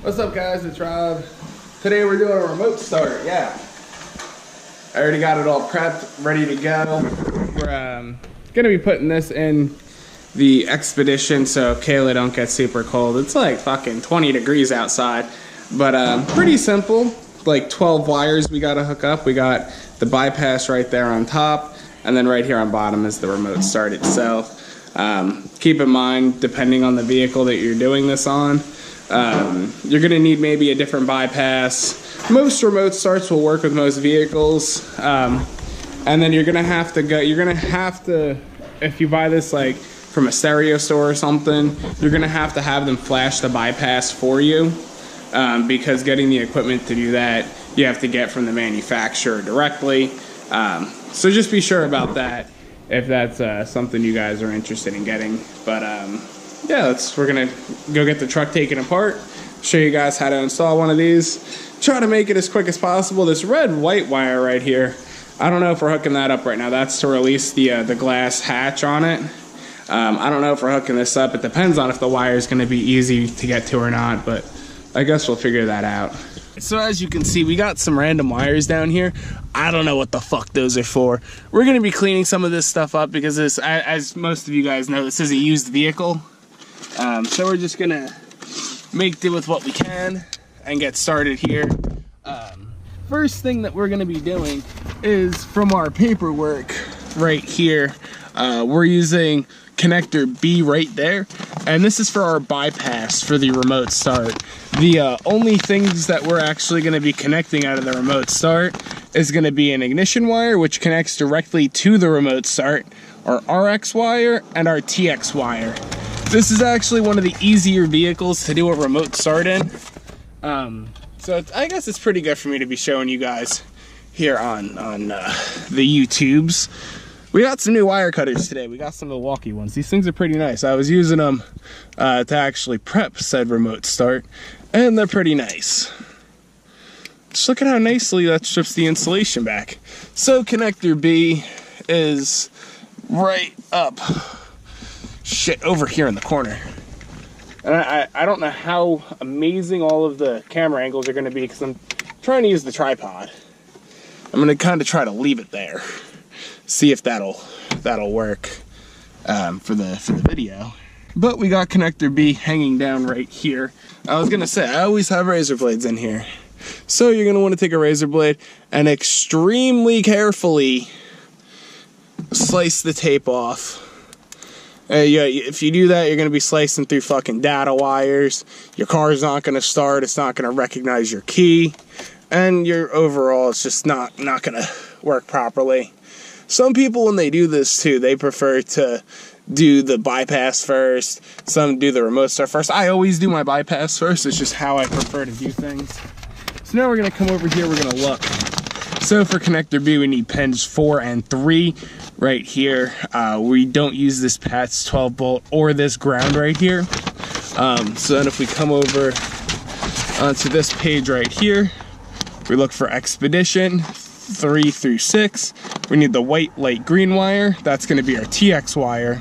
What's up, guys? It's Rob. Today we're doing a remote start. Yeah, I already got it all prepped, ready to go. We're gonna be putting this in the Expedition so Kayla don't get super cold. It's like fucking 20 degrees outside, but pretty simple. Like 12 wires we gotta hook up. We got the bypass right there on top, and then right here on bottom is the remote start itself. Keep in mind, depending on the vehicle that you're doing this on, you're gonna need maybe a different bypass. Most remote starts will work with most vehicles, and then you're gonna have to, if you buy this like from a stereo store or something, you're gonna have to have them flash the bypass for you, because getting the equipment to do that, you have to get from the manufacturer directly. So just be sure about that if that's something you guys are interested in getting. But yeah, we're gonna go get the truck taken apart, show you guys how to install one of these, try to make it as quick as possible. This red white wire right here, I don't know if we're hooking that up right now. That's to release the glass hatch on it. I don't know if we're hooking this up. It depends on if the wire is gonna be easy to get to or not, but I guess we'll figure that out. So as you can see, we got some random wires down here. I don't know what the fuck those are for. We're gonna be cleaning some of this stuff up because this, as most of you guys know, this is a used vehicle. So we're just gonna make do with what we can and get started here. First thing that we're gonna be doing is from our paperwork right here. We're using connector B right there, and this is for our bypass for the remote start. The only things that we're actually going to be connecting out of the remote start is going to be an ignition wire, which connects directly to the remote start, our RX wire, and our TX wire. This is actually one of the easier vehicles to do a remote start in, so I guess it's pretty good for me to be showing you guys here on the YouTubes. We got some new wire cutters today. We got some Milwaukee ones. These things are pretty nice. I was using them to actually prep said remote start, and they're pretty nice. Just look at how nicely that strips the insulation back. So connector B is right up, over here in the corner. And I don't know how amazing all of the camera angles are gonna be because I'm trying to use the tripod. I'm gonna kind of try to leave it there. See if that'll work for the video. But we got connector B hanging down right here. I was gonna say, I always have razor blades in here. So you're gonna wanna take a razor blade and extremely carefully slice the tape off. Yeah, if you do that, you're gonna be slicing through fucking data wires. Your car's not gonna start, it's not gonna recognize your key, and your overall, it's just not gonna work properly. Some people, when they do this too, they prefer to do the bypass first. Some do the remote start first. I always do my bypass first. It's just how I prefer to do things. So now we're gonna come over here, we're gonna look. So for connector B, we need pins 4 and 3 right here. We don't use this PATS 12 volt or this ground right here. So then if we come over onto this page right here, we look for Expedition 3 through 6. We need the white, light, green wire. That's going to be our TX wire.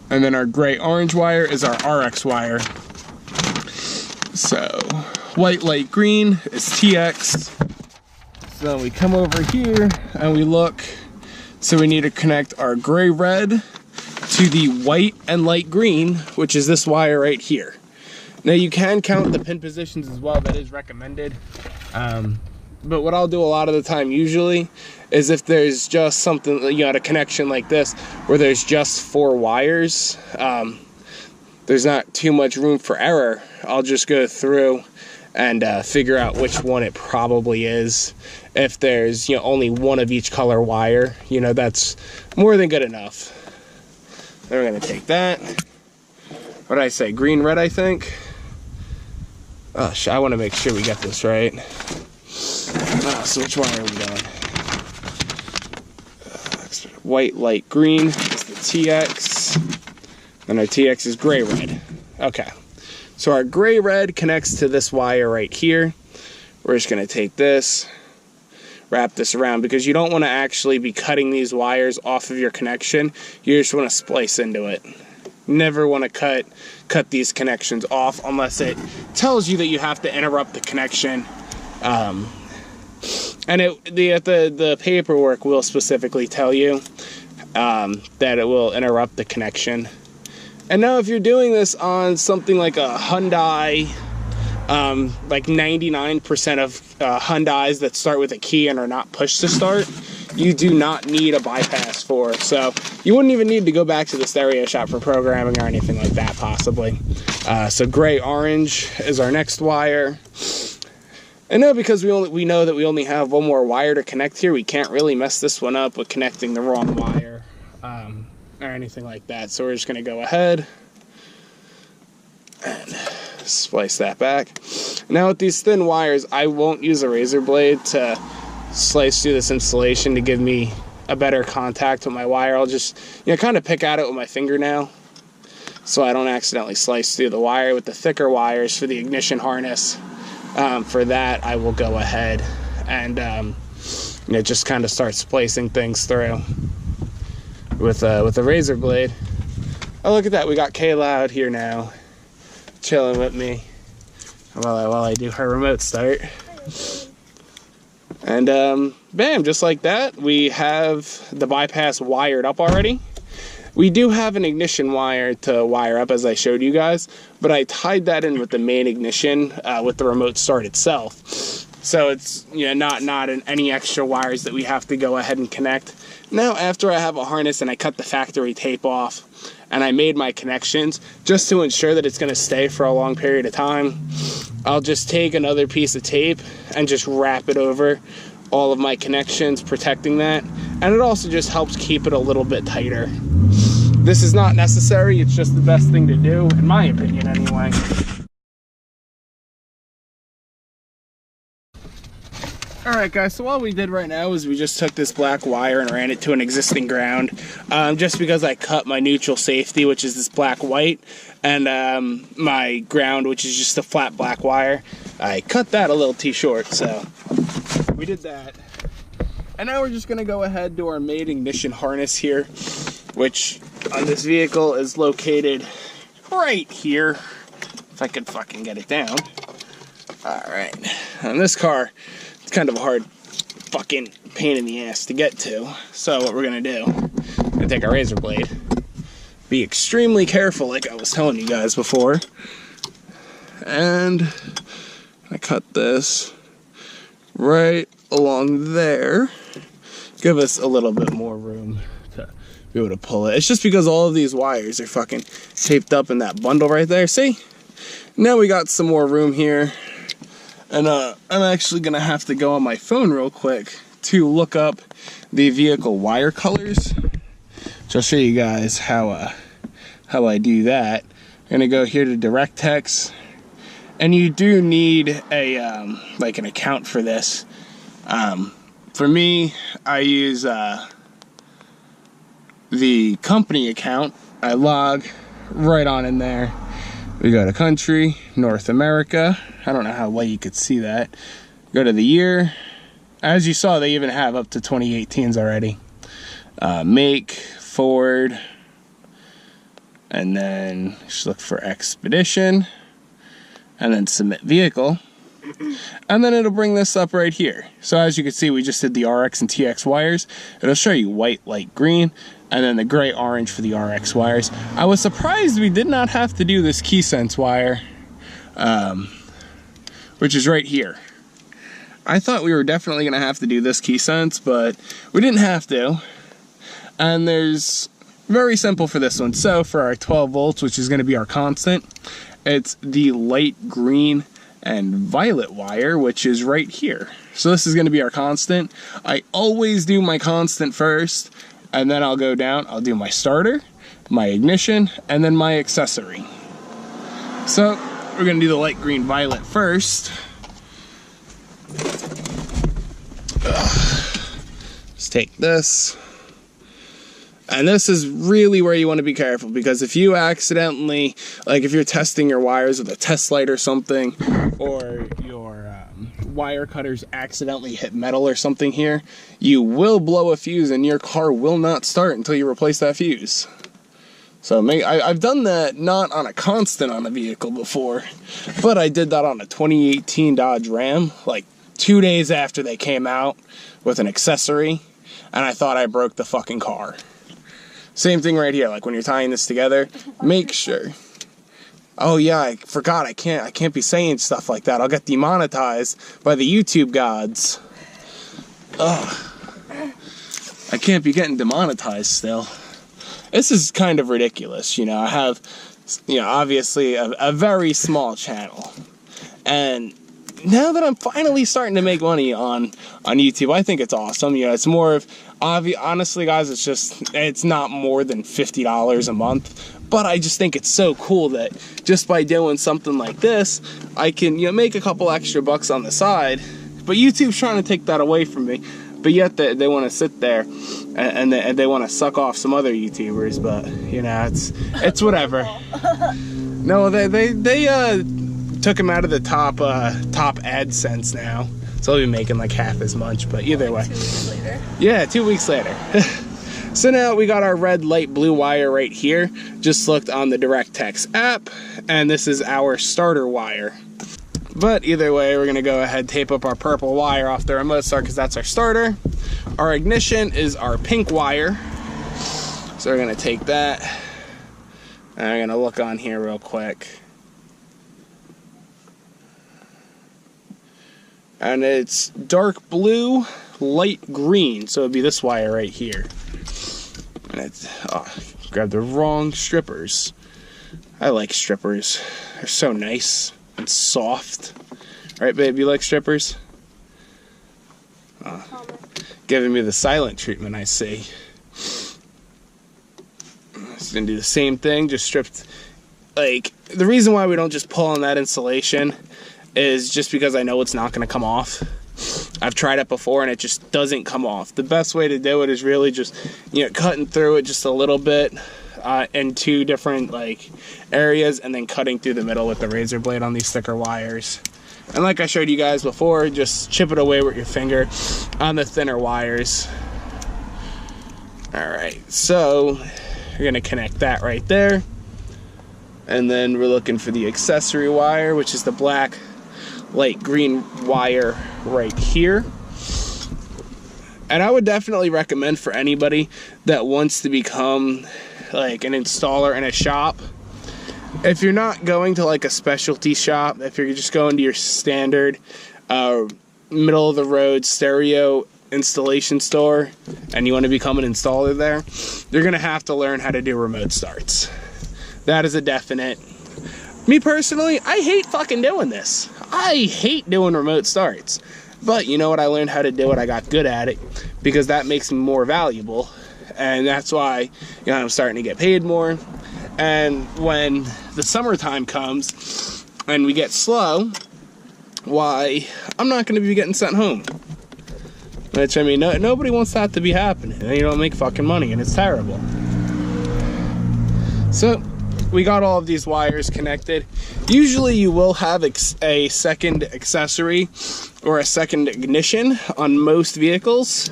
And then our gray, orange wire is our RX wire. So white, light, green is TX. So we come over here and we look. So we need to connect our gray, red to the white and light green, which is this wire right here. Now you can count the pin positions as well. That is recommended. But what I'll do a lot of the time usually is if there's just something, you know, a connection like this where there's just 4 wires, there's not too much room for error. I'll just go through and figure out which one it probably is. If there's, you know, only one of each color wire, you know, that's more than good enough. Then we're gonna take that. What did I say? Green, red, I think. Oh, I want to make sure we get this right. So which wire are we on? White, light, green is the TX. And our TX is gray, red. Okay. So our gray, red connects to this wire right here. We're just going to take this, wrap this around, because you don't want to actually be cutting these wires off of your connection. You just want to splice into it. Never want to cut these connections off unless it tells you that you have to interrupt the connection. And the paperwork will specifically tell you that it will interrupt the connection. And now if you're doing this on something like a Hyundai, like 99% of Hyundais that start with a key and are not push to start, you do not need a bypass for. So you wouldn't even need to go back to the stereo shop for programming or anything like that, possibly. So gray orange is our next wire. And now because we know that we only have one more wire to connect here, we can't really mess this one up with connecting the wrong wire or anything like that. So we're just going to go ahead and splice that back. Now with these thin wires, I won't use a razor blade to slice through this insulation to give me a better contact with my wire. I'll just, kind of pick at it with my fingernail so I don't accidentally slice through the wire. With the thicker wires for the ignition harness, for that I will go ahead and just kind of start splicing things through with a razor blade. Oh, look at that, we got Kayla out here now chilling with me while I do her remote start. And bam, just like that, we have the bypass wired up already. We do have an ignition wire to wire up, as I showed you guys, but I tied that in with the main ignition with the remote start itself. So it's not any extra wires that we have to go ahead and connect. Now after I have a harness and I cut the factory tape off and I made my connections, just to ensure that it's going to stay for a long period of time, I'll just take another piece of tape and just wrap it over all of my connections, protecting that. And it also just helps keep it a little bit tighter. This is not necessary, it's just the best thing to do, in my opinion anyway. Alright guys, so all we did right now is we just took this black wire and ran it to an existing ground, just because I cut my neutral safety, which is this black white, and my ground, which is just a flat black wire. I cut that a little too short, so we did that. And now we're just going to go ahead to our main ignition harness here, which on this vehicle is located right here, if I could fucking get it down. Alright, on this car, it's kind of a hard fucking pain in the ass to get to. So what we're gonna do, I'm gonna take our razor blade, be extremely careful like I was telling you guys before, and I cut this right along there, give us a little bit more room to be able to pull it. It's just because all of these wires are fucking taped up in that bundle right there. See? Now we got some more room here. And I'm actually gonna have to go on my phone real quick to look up the vehicle wire colors. So I'll show you guys how I do that. I'm gonna go here to DirectX, and you do need a like an account for this. For me, I use the company account. I log right on in there. We go to country, North America. I don't know how well you could see that. Go to the year. As you saw, they even have up to 2018s already. Make, Ford, and then just look for Expedition, and then submit vehicle. And then it'll bring this up right here. So as you can see, we just did the RX and TX wires. It'll show you white, light green, and then the gray orange for the RX wires. I was surprised we did not have to do this key sense wire, which is right here. I thought we were definitely gonna have to do this key sense, but we didn't have to. And there's very simple for this one. So for our 12 volts, which is gonna be our constant, it's the light green and violet wire, which is right here. So this is gonna be our constant. I always do my constant first, and then I'll go down, I'll do my starter, my ignition, and then my accessory. So we're gonna do the light green violet first. Let's take this. And this is really where you want to be careful, because if you accidentally, like if you're testing your wires with a test light or something, or your wire cutters accidentally hit metal or something here, you will blow a fuse and your car will not start until you replace that fuse. So I've done that not on a constant on a vehicle before, but I did that on a 2018 Dodge Ram, like 2 days after they came out with an accessory, and I thought I broke the fucking car. Same thing right here, like when you're tying this together, make sure. Oh yeah, I forgot, I can't be saying stuff like that. I'll get demonetized by the YouTube gods. Ugh. I can't be getting demonetized still. This is kind of ridiculous, you know. I have, you know, obviously a very small channel. And now that I'm finally starting to make money on YouTube, I think it's awesome. You know, it's more of, honestly guys, it's not more than $50 a month. But I just think it's so cool that just by doing something like this, I can, you know, make a couple extra bucks on the side. But YouTube's trying to take that away from me. But yet they want to sit there and they want to suck off some other YouTubers. But you know, it's whatever. No, they took him out of the top AdSense now, so he'll be making like half as much. But either way, 2 weeks later. Yeah, 2 weeks later. So now we got our red, light blue wire right here. Just looked on the DirectX app, and this is our starter wire. But either way, we're going to go ahead, tape up our purple wire off the remote start because that's our starter. Our ignition is our pink wire. So we're going to take that. And I'm going to look on here real quick. And it's dark blue, light green. So it'd be this wire right here. And it's, oh, grabbed the wrong strippers. I like strippers. They're so nice and soft. Right, babe, you like strippers? Giving me the silent treatment, I see. Just gonna do the same thing, just stripped. Like, the reason why we don't just pull on that insulation is just because I know it's not gonna come off. I've tried it before and it just doesn't come off. The best way to do it is really just, you know, cutting through it just a little bit in two different like areas, and then cutting through the middle with the razor blade on these thicker wires. And like I showed you guys before, just chip it away with your finger on the thinner wires. Alright, so you're gonna connect that right there, and then we're looking for the accessory wire, which is the black light green wire right here. And I would definitely recommend for anybody that wants to become like an installer in a shop, if you're not going to like a specialty shop, if you're just going to your standard middle of the road stereo installation store and you want to become an installer there, you're gonna have to learn how to do remote starts. That is a definite. Me personally, I hate fucking doing this. I hate doing remote starts. But you know what? I learned how to do it. I got good at it because that makes me more valuable. And that's why, you know, I'm starting to get paid more. And when the summertime comes and we get slow, why, I'm not going to be getting sent home. Which, I mean, nobody wants that to be happening. And you don't make fucking money, and it's terrible. So we got all of these wires connected. Usually you will have a second accessory or a second ignition on most vehicles.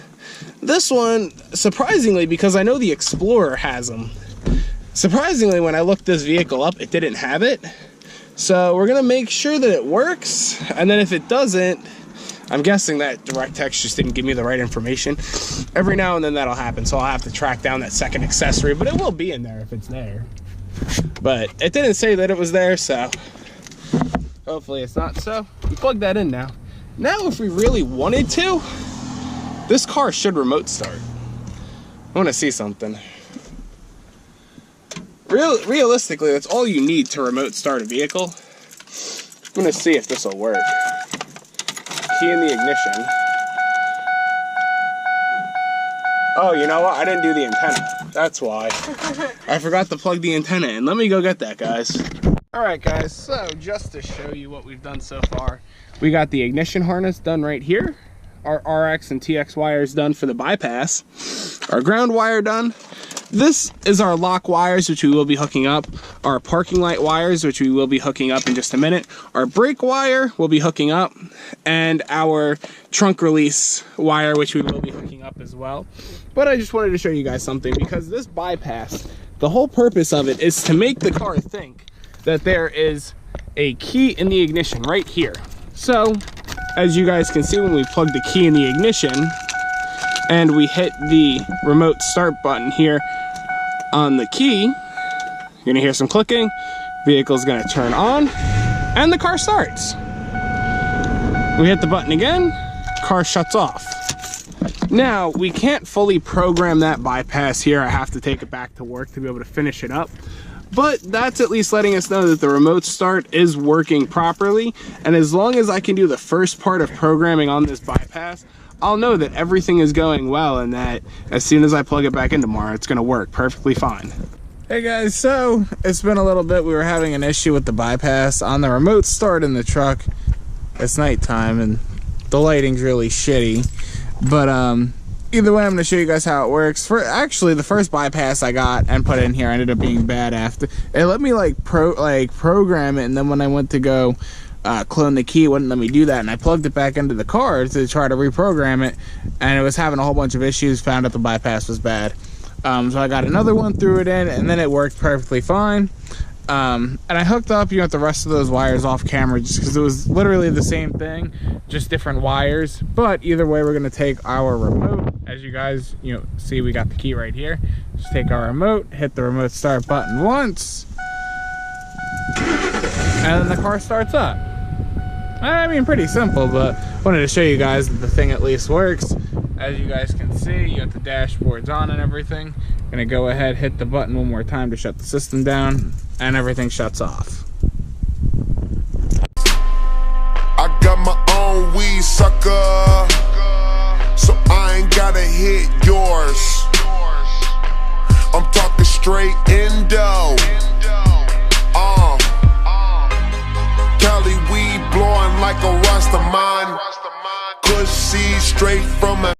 This one, surprisingly, because I know the Explorer has them, surprisingly, when I looked this vehicle up, it didn't have it. So we're gonna make sure that it works, and then if it doesn't, I'm guessing that DirectX just didn't give me the right information. Every now and then that'll happen, so I'll have to track down that second accessory, but it will be in there if it's there. But it didn't say that it was there, so hopefully it's not. So we plug that in now. Now if we really wanted to, this car should remote start. I want to see something. Realistically, that's all you need to remote start a vehicle. I'm going to see if this will work. Key in the ignition. Oh, you know what? I didn't do the antenna. That's why. I forgot to plug the antenna in. Let me go get that, guys. Alright, guys. So, just to show you what we've done so far, we got the ignition harness done right here. Our RX and TX wires done for the bypass. Our ground wire done. This is our lock wires, which we will be hooking up. Our parking light wires, which we will be hooking up in just a minute. Our brake wire will be hooking up. And our trunk release wire, which we will be hooking up as well. But I just wanted to show you guys something, because this bypass The whole purpose of it is to make the car think that there is a key in the ignition right here. So, as you guys can see, when we plug the key in the ignition and we hit the remote start button here on the key, you're gonna hear some clicking, vehicle's gonna turn on, and the car starts. We hit the button again, car shuts off. Now, we can't fully program that bypass here. I have to take it back to work to be able to finish it up. But that's at least letting us know that the remote start is working properly. And as long as I can do the first part of programming on this bypass, I'll know that everything is going well and that as soon as I plug it back in tomorrow, it's gonna work perfectly fine. Hey guys, so it's been a little bit. We were having an issue with the bypass on the remote start in the truck. It's nighttime and the lighting's really shitty. But either way, I'm going to show you guys how it works. Actually, the first bypass I got and put in here ended up being bad after. It let me program it, and then when I went to go clone the key, it wouldn't let me do that, and I plugged it back into the car to try to reprogram it, and it was having a whole bunch of issues. Found out the bypass was bad. So I got another one, threw it in, and then it worked perfectly fine. And I hooked up, the rest of those wires off camera just because it was literally the same thing, just different wires. But either way, we're going to take our remote. As you guys, see, we got the key right here. Just take our remote, hit the remote start button once, and then the car starts up. I mean, pretty simple, but wanted to show you guys that the thing at least works. As you guys can see, you got the dashboards on and everything. Gonna go ahead, hit the button one more time to shut the system down, and everything shuts off. I got my own weed, sucker, so I ain't gotta hit yours. I'm talking straight endo. Cali weed blowing like a Rastaman. Kush seed straight from a